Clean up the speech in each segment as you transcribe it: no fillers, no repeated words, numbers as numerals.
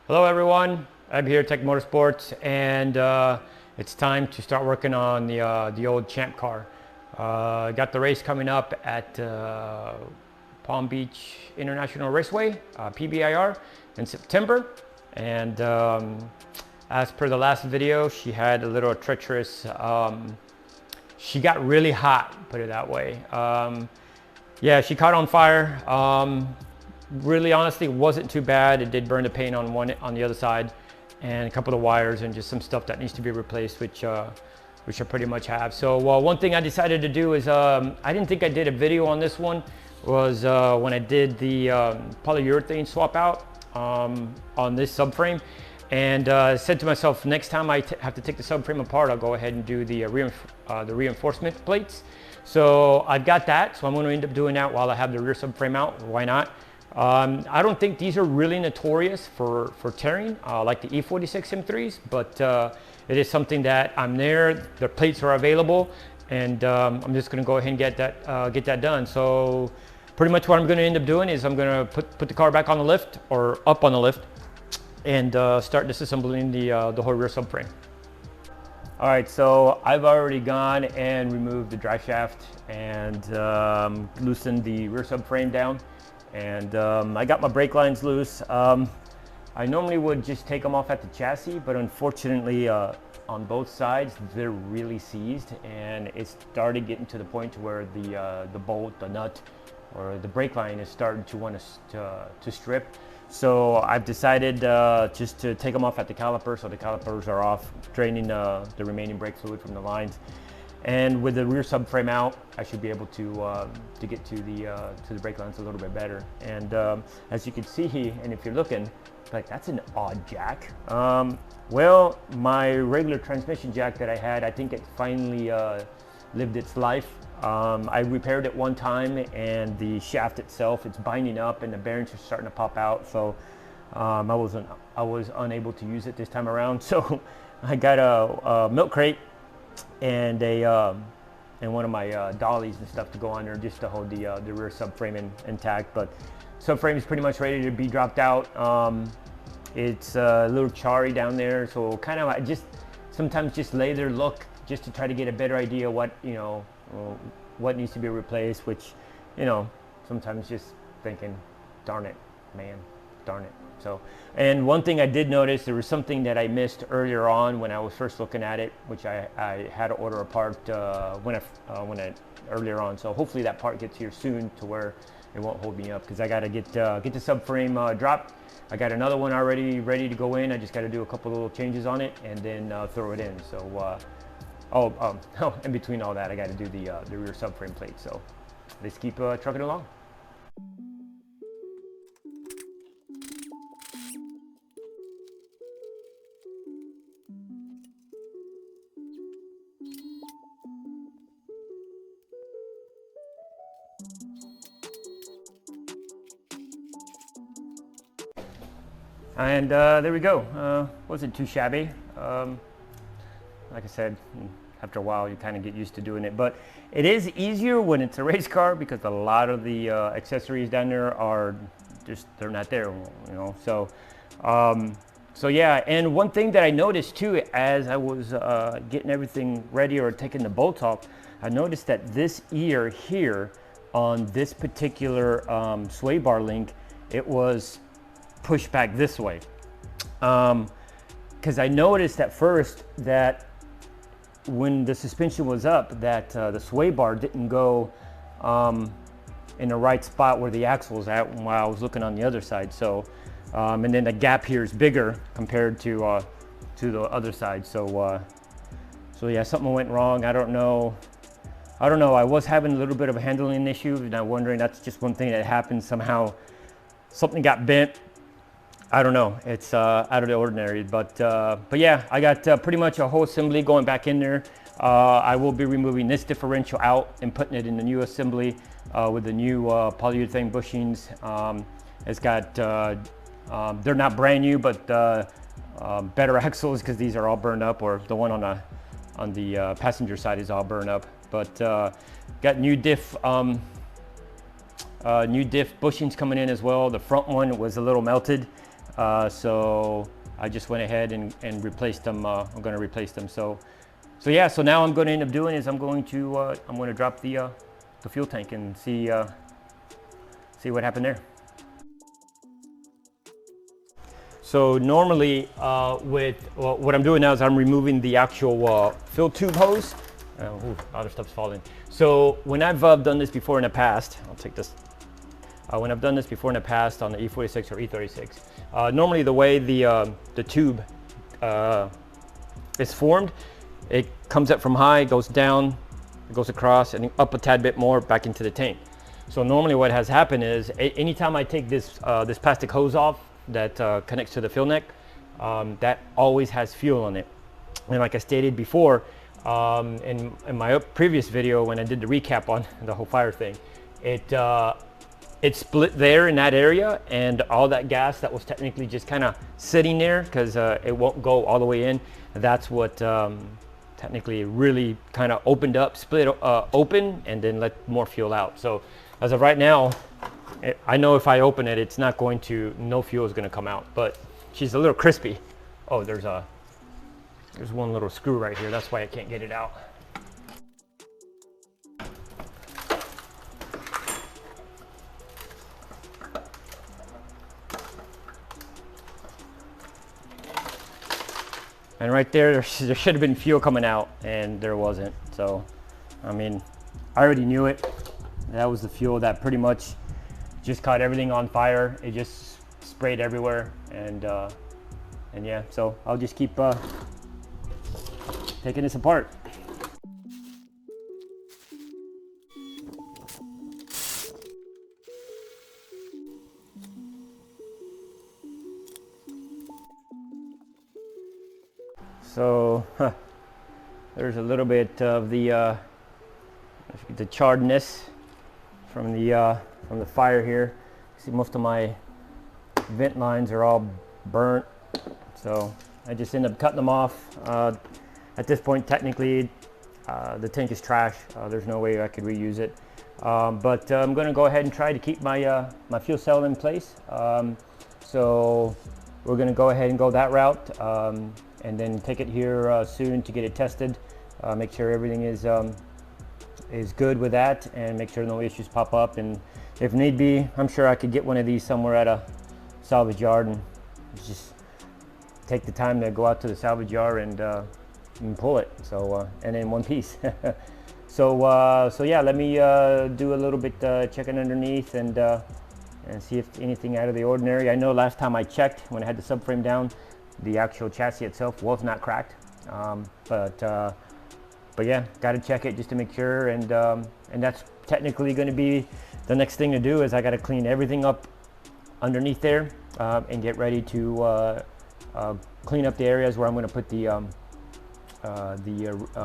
Hello everyone, I'm here at Tech Motorsports, and it's time to start working on the old Champ car. Got the race coming up at Palm Beach International Raceway, PBIR, in September. And as per the last video, she had a little treacherous, she got really hot, put it that way. Yeah, she caught on fire. Really, honestly, it wasn't too bad. It did burn the paint on the other side, and a couple of wires and just some stuff that needs to be replaced, which I pretty much have. So one thing I decided to do is I didn't think I did a video on this one. Was when I did the polyurethane swap out on this subframe, and said to myself, next time I have to take the subframe apart, I'll go ahead and do the reinforcement plates. So I've got that, so I'm going to end up doing that while I have the rear subframe out. Why not? I don't think these are really notorious for tearing like the E46 M3s, but it is something that I'm there. The plates are available, and I'm just going to go ahead and get that done. So pretty much what I'm going to end up doing is I'm going to put the car back on the lift, or up on the lift, and start disassembling the whole rear subframe. All right, so I've already gone and removed the drive shaft and loosened the rear subframe down. And I got my brake lines loose. I normally would just take them off at the chassis, but unfortunately on both sides they're really seized, and it started getting to the point to where the bolt, the nut, or the brake line is starting to want to strip. So I've decided just to take them off at the caliper, so the calipers are off, draining the remaining brake fluid from the lines. And with the rear subframe out, I should be able to get to the brake lines a little bit better. And as you can see, and if you're looking, like, that's an odd jack. Well, my regular transmission jack that I had, I think it finally lived its life. I repaired it one time, and the shaft itself, it's binding up, and the bearings are starting to pop out. So I was unable to use it this time around. So I got a milk crate and one of my dollies and stuff to go on there, just to hold the rear subframe intact. But subframe is pretty much ready to be dropped out. It's a little charry down there, so kind of I just sometimes just lay there, look, just to try to get a better idea what what needs to be replaced, which sometimes just thinking, darn it, man, darn it. So, and one thing I did notice, there was something that I missed earlier on when I was first looking at it, which I had to order a part earlier on. So hopefully that part gets here soon to where it won't hold me up, because I got to get the subframe dropped. I got another one already ready to go in. I just got to do a couple little changes on it and then throw it in. So in between all that, I got to do the rear subframe plate. So let's keep trucking along. And there we go. Wasn't too shabby. Like I said, after a while you kind of get used to doing it, but it is easier when it's a race car, because a lot of the accessories down there are just, they're not there, So yeah, and one thing that I noticed too, as I was getting everything ready or taking the bolts off, I noticed that this ear here on this particular sway bar link, it was pushed back this way, because I noticed at first that when the suspension was up, that the sway bar didn't go in the right spot where the axle was at while I was looking on the other side. So and then the gap here is bigger compared to the other side. So yeah, something went wrong. I don't know. I was having a little bit of a handling issue, and I'm wondering, that's just one thing that happened. Somehow something got bent. I don't know. It's out of the ordinary, but yeah, I got pretty much a whole assembly going back in there. I will be removing this differential out and putting it in the new assembly with the new polyurethane bushings. It's got they're not brand new, but better axles, because these are all burned up, or the one on the passenger side is all burned up. But got new diff bushings coming in as well. The front one was a little melted. So I just went ahead and replaced them. I'm going to replace them. So yeah. So now I'm going to end up doing is I'm going to drop the fuel tank and see what happened there. So normally what I'm doing now is I'm removing the actual fill tube hose. Other stuff's falling. So when I've done this before in the past, I'll take this. When I've done this before in the past on the E46 or E36, normally the way the tube is formed, it comes up from high, goes down, goes across, and up a tad bit more back into the tank. So normally what has happened is anytime I take this plastic hose off that connects to the fill neck, that always has fuel on it. And like I stated before, in my previous video when I did the recap on the whole fire thing, it split there in that area, and all that gas that was technically just kind of sitting there because it won't go all the way in. That's what technically really kind of opened up, split open, and then let more fuel out. So as of right now, I know if I open it, it's not going to, no fuel is going to come out, but she's a little crispy. Oh, there's one little screw right here. That's why I can't get it out. And right there should have been fuel coming out, and there wasn't. So, I mean, I already knew it. That was the fuel that pretty much just caught everything on fire. It just sprayed everywhere, and yeah. So I'll just keep taking this apart. So there's a little bit of the charredness from the fire here. See, most of my vent lines are all burnt, so I just end up cutting them off. At this point, technically, the tank is trash. There's no way I could reuse it. But I'm going to go ahead and try to keep my my fuel cell in place. So we're going to go ahead and go that route, and then take it here soon to get it tested. Make sure everything is good with that, and make sure no issues pop up. And if need be, I'm sure I could get one of these somewhere at a salvage yard and just take the time to go out to the salvage yard and pull it. So and in one piece. So yeah, let me do a little bit checking underneath and see if anything out of the ordinary. I know last time I checked when I had the subframe down, the actual chassis itself was not cracked, but yeah, got to check it just to make sure, and that's technically going to be the next thing to do. Is I got to clean everything up underneath there and get ready to clean up the areas where I'm going to put the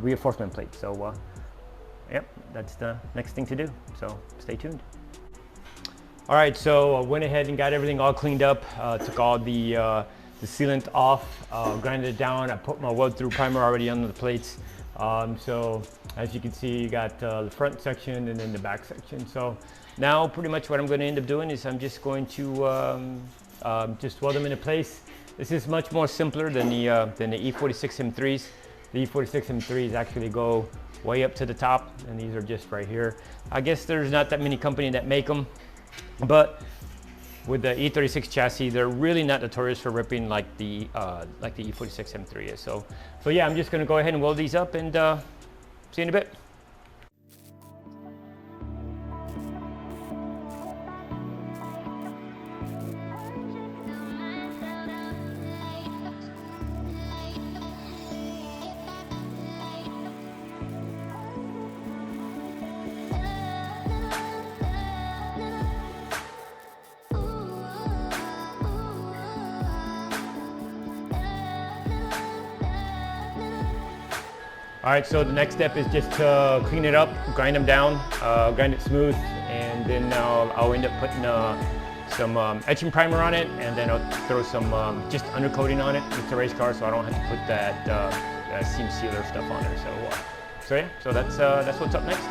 reinforcement plate. So yep, that's the next thing to do. So stay tuned. All right, so I went ahead and got everything all cleaned up. Took all the sealant off, grinded it down. I put my weld-through primer already under the plates. So as you can see, you got the front section and then the back section. So now pretty much what I'm going to end up doing is I'm just going to just weld them into place. This is much more simpler than the E46 M3s. The E46 M3s actually go way up to the top, and these are just right here. I guess there's not that many companies that make them, but with the E36 chassis, they're really not notorious for ripping like the E46 M3 is. So yeah, I'm just going to go ahead and weld these up, and see you in a bit. All right, so the next step is just to clean it up, grind them down, grind it smooth, and then I'll end up putting some etching primer on it, and then I'll throw some just undercoating on it with the race car, so I don't have to put that seam sealer stuff on there. So yeah, so that's what's up next.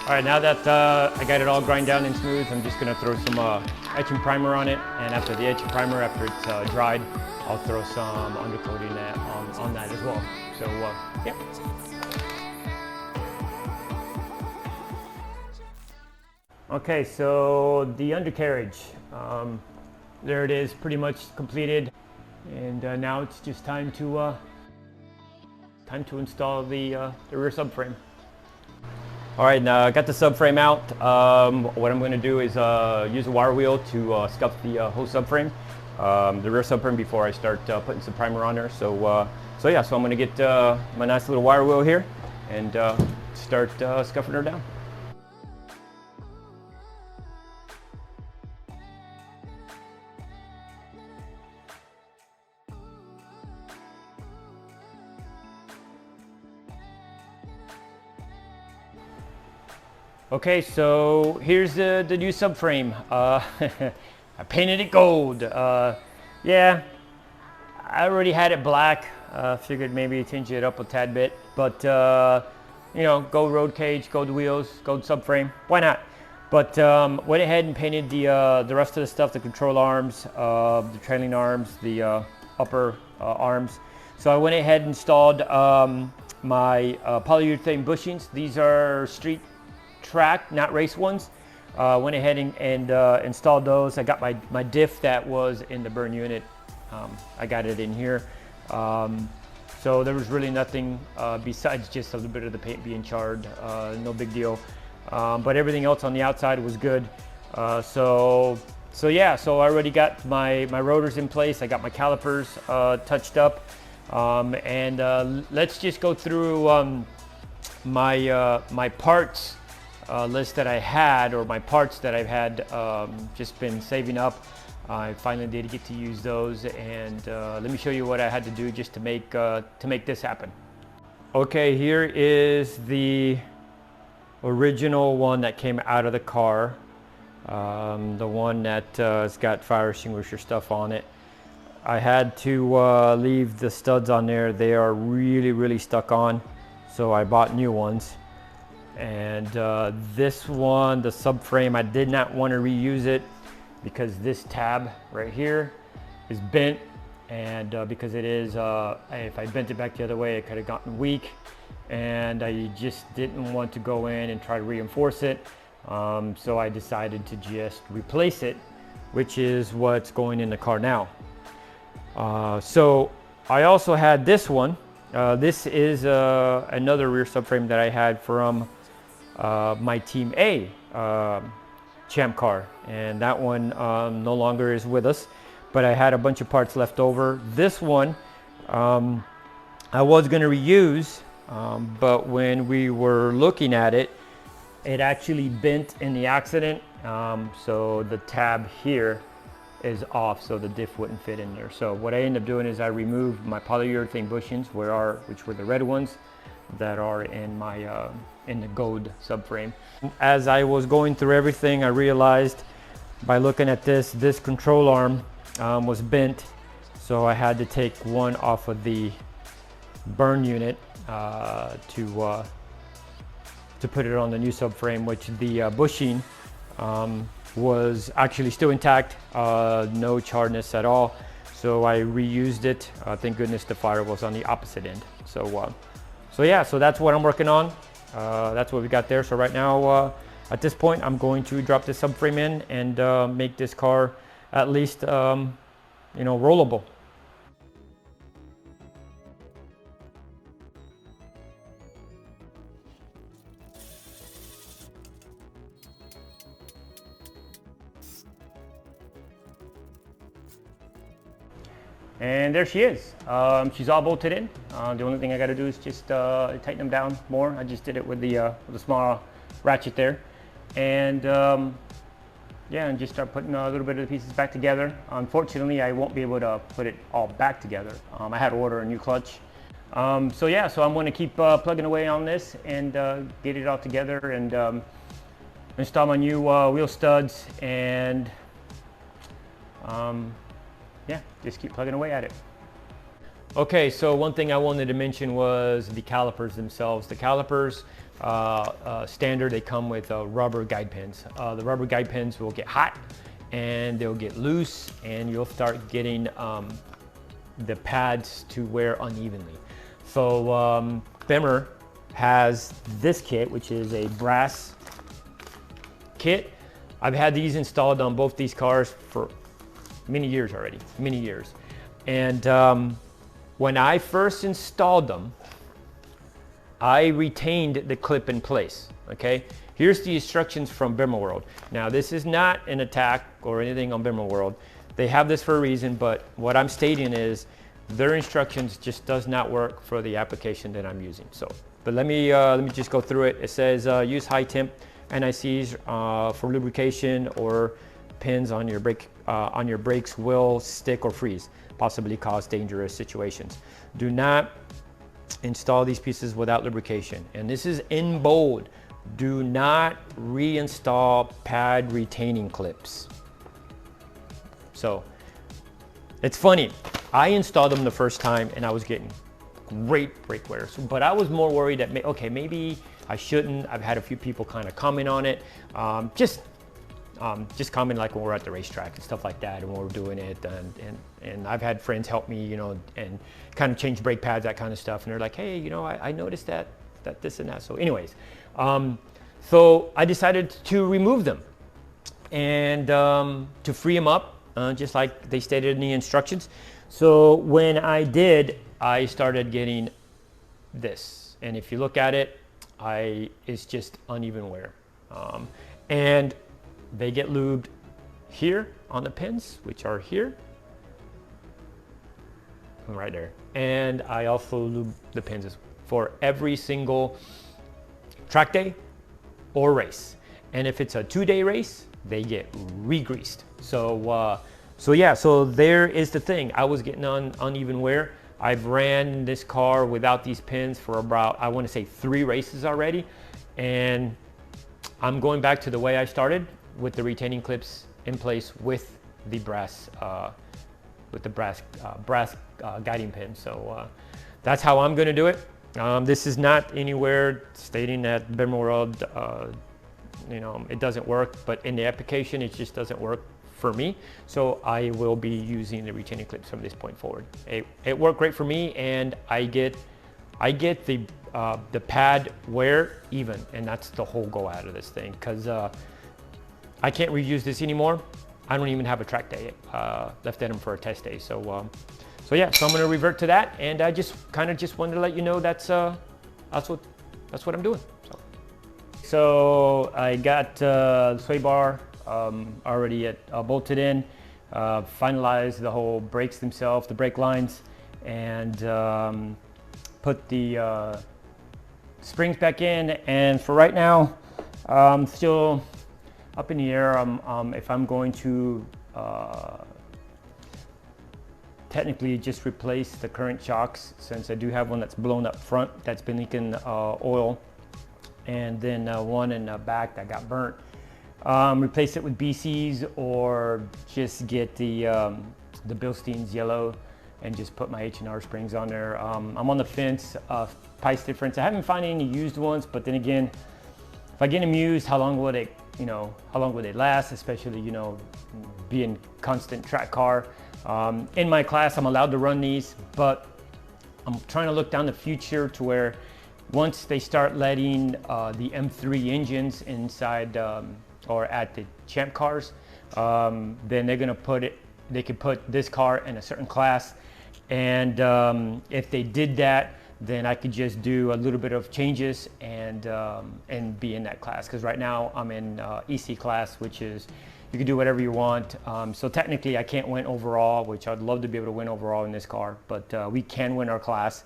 All right, now that I got it all grind down and smooth, I'm just gonna throw some etching primer on it. And after the etching primer, after it's dried, I'll throw some undercoating on that as well. So, yeah. Okay, so the undercarriage, there it is, pretty much completed. And now it's just time to install the rear subframe. All right, now I got the subframe out. What I'm going to do is use a wire wheel to scuff the whole subframe, the rear subframe, before I start putting some primer on there. So yeah, so I'm going to get my nice little wire wheel here and start scuffing her down. Okay, so here's the new subframe. I painted it gold. Yeah, I already had it black. Figured maybe tinge it up a tad bit, but you know, gold road cage, gold wheels, gold subframe. Why not? But went ahead and painted the rest of the stuff: the control arms, the trailing arms, the upper arms. So I went ahead and installed my polyurethane bushings. These are street track, not race ones. Went ahead and installed those. I got my diff that was in the burn unit. I got it in here. So there was really nothing besides just a little bit of the paint being charred. No big deal. But everything else on the outside was good. So yeah, so I already got my rotors in place. I got my calipers touched up. And let's just go through my parts list that I had, or my parts that I've had just been saving up. I finally did get to use those, and let me show you what I had to do just to make this happen. Okay, here is the original one that came out of the car, the one that has got fire extinguisher stuff on it. I had to leave the studs on there. They are really stuck on, so I bought new ones. And this one, the subframe, I did not want to reuse it because this tab right here is bent, and because it is, if I bent it back the other way, it could have gotten weak, and I just didn't want to go in and try to reinforce it. So I decided to just replace it, which is what's going in the car now. So I also had this one. This is another rear subframe that I had from my Team A Champ car, and that one no longer is with us, but I had a bunch of parts left over. This one I was going to reuse, but when we were looking at it, it actually bent in the accident, so the tab here is off, so the diff wouldn't fit in there. So what I ended up doing is I removed my polyurethane bushings, which were the red ones that are in my in the gold subframe. As I was going through everything, I realized by looking at this control arm was bent, so I had to take one off of the burn unit to put it on the new subframe, which the bushing was actually still intact, no charredness at all. So I reused it. Thank goodness the fire was on the opposite end. So yeah, so that's what I'm working on. That's what we got there. So right now, at this point, I'm going to drop this subframe in and make this car at least, you know, rollable. And there she is. She's all bolted in. The only thing I got to do is just tighten them down more. I just did it with the small ratchet there. And yeah, and just start putting a little bit of the pieces back together. Unfortunately, I won't be able to put it all back together. I had to order a new clutch. So yeah, so I'm going to keep plugging away on this and get it all together and install my new wheel studs and yeah, just keep plugging away at it. Okay, so one thing I wanted to mention was the calipers themselves. The calipers, standard, they come with rubber guide pins. The rubber guide pins will get hot and they'll get loose, and you'll start getting the pads to wear unevenly. So Bimmer has this kit, which is a brass kit. I've had these installed on both these cars for many years already, many years. And when I first installed them, I retained the clip in place, okay? Here's the instructions from Bimmer World. Now, this is not an attack or anything on Bimmer World. They have this for a reason, but what I'm stating is their instructions just does not work for the application that I'm using. So, but let me just go through it. It says use high temp NICs for lubrication, or pins on your brakes will stick or freeze, possibly cause dangerous situations. Do not install these pieces without lubrication. And this is in bold. Do not reinstall pad retaining clips. So it's funny. I installed them the first time and I was getting great brake wear. But I was more worried that, okay, maybe I shouldn't. I've had a few people kind of comment on it. Just comment like when we're at the racetrack and stuff like that, and when we're doing it, and I've had friends help me, you know, and kind of change brake pads, that kind of stuff, and they're like, hey, you know, I noticed that this and that. So anyways, so I decided to remove them and to free them up, just like they stated in the instructions. So when I did, I started getting this, and if you look at it, it's just uneven wear, and they get lubed here on the pins, which are here, right there. And I also lube the pins for every single track day or race. And if it's a 2-day race, they get re-greased. So yeah, so there is the thing. I was getting uneven wear. I've ran this car without these pins for about, I want to say 3 races already. And I'm going back to the way I started, with the retaining clips in place with the brass guiding pin. So that's how I'm going to do it. This is not anywhere stating that Bimmer World, you know, it doesn't work, but in the application it just doesn't work for me. So I will be using the retaining clips from this point forward. It worked great for me, and I get the pad wear even, and that's the whole go out of this thing, because I can't reuse this anymore. I don't even have a track day left at them for a test day. So yeah, so I'm gonna revert to that, and I just wanted to let you know that's what I'm doing. So I got the sway bar already bolted in, finalized the whole brakes themselves, the brake lines, and put the springs back in. And for right now, still up in the air if I'm going to technically just replace the current shocks, since I do have one that's blown up front that's been leaking oil, and then one in the back that got burnt. Replace it with BCs, or just get the Bilsteins yellow and just put my H&R springs on there. I'm on the fence of price difference. I haven't found any used ones, but then again, if I get them used, how long would they last, especially, you know, being constant track car. In my class, I'm allowed to run these, but I'm trying to look down the future to where once they start letting the M3 engines inside or at the Champ cars, then they're gonna they could put this car in a certain class. And if they did that, then I could just do a little bit of changes and be in that class. Because right now I'm in EC class, which is you can do whatever you want. So technically I can't win overall, which I'd love to be able to win overall in this car, but we can win our class.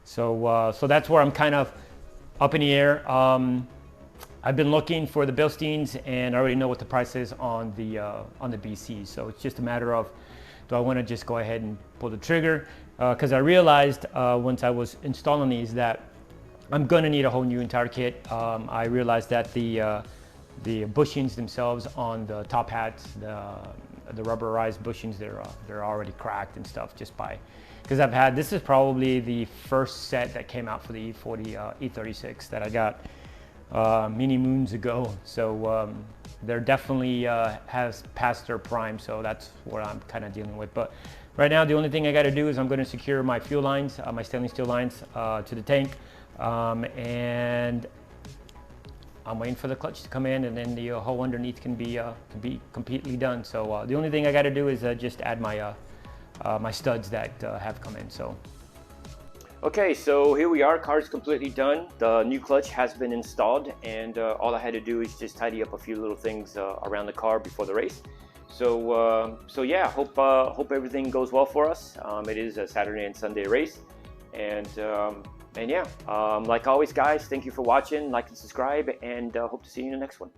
So that's where I'm kind of up in the air. I've been looking for the Bilsteins, and I already know what the price is on the BC. So it's just a matter of, do I want to just go ahead and pull the trigger? Because I realized once I was installing these that I'm going to need a whole new entire kit. I realized that the bushings themselves on the top hats, the rubberized bushings, they're already cracked and stuff just by, because this is probably the first set that came out for the E40 E36 that I got many moons ago. So they're definitely has passed their prime, so that's what I'm kind of dealing with. But right now the only thing I got to do is I'm going to secure my fuel lines, my stainless steel lines to the tank, and I'm waiting for the clutch to come in, and then the hole underneath can be completely done. So the only thing I got to do is just add my my studs that have come in. So okay, so here we are. Car's completely done. The new clutch has been installed, and all I had to do is just tidy up a few little things around the car before the race. So so yeah, hope everything goes well for us. It is a Saturday and Sunday race, and yeah, like always, guys, thank you for watching. Like and subscribe, and hope to see you in the next one.